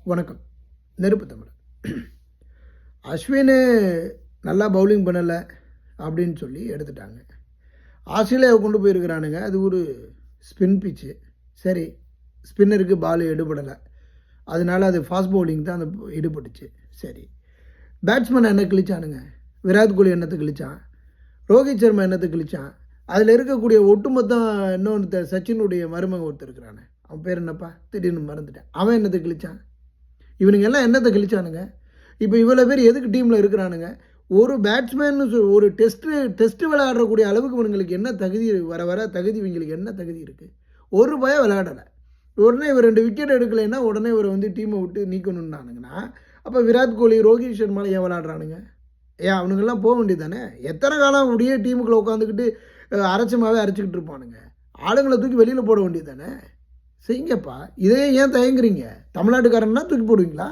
வணக்கம். நெருப்பு தமிழ். அஸ்வின் நல்லா பவுலிங் பண்ணலை அப்படின்னு சொல்லி எடுத்துட்டாங்க. ஆஸ்திரேலியாவை கொண்டு போயிருக்கிறானுங்க. அது ஒரு ஸ்பின் பிச்சு. சரி, ஸ்பின்னருக்கு பால் எடுபடலை, அதனால அது ஃபாஸ்ட் பவுலிங் தான் அந்த எடுபட்டுச்சு. சரி, பேட்ஸ்மேன் என்ன கிழிச்சானுங்க? விராட் கோலி என்னத்தை கிழிச்சான், ரோஹித் சர்மா என்னத்தை கிழிச்சான், அதில் இருக்கக்கூடிய ஒட்டுமொத்தம் இன்னொன்று சச்சினுடைய மருமகன் ஒருத்தர் இருக்கிறானே, அவன் பேர் என்னப்பா, திடீர்னு மறந்துட்டேன், அவன் என்னத்தை கிழிச்சான்? இவனுங்க எல்லாம் என்னத்தை கிழிச்சானுங்க? இப்போ இவ்வளோ பேர் எதுக்கு டீமில் இருக்கிறானுங்க? ஒரு பேட்ஸ்மேன் ஒரு டெஸ்ட்டு விளையாடக்கூடிய அளவுக்கு இவங்களுக்கு என்ன தகுதி, வர தகுதி இவங்களுக்கு என்ன தகுதி இருக்குது? ஒரு பயம் விளையாடலை. உடனே இவர் 2 விக்கெட் எடுக்கலைன்னா உடனே இவர் டீமை விட்டு நீக்கணுன்னானுங்கன்னா, அப்போ விராட் கோலி, ரோஹித் சர்மாவில் ஏன் விளையாடுறானுங்க? ஏன் அவனுங்கெல்லாம் போக வேண்டியது தானே? எத்தனை காலம் அப்படியே டீமுக்குள்ளே உட்காந்துக்கிட்டு அரைச்சமாகவே அரைச்சிக்கிட்டு இருப்பானுங்க? ஆளுங்களை தூக்கி வெளியில் போட வேண்டியது தானே? செய்யுங்கப்பா. இதே ஏன் தயங்குறீங்க? தமிழ்நாட்டுக்காரன்னா தூக்கி போடுவீங்களா?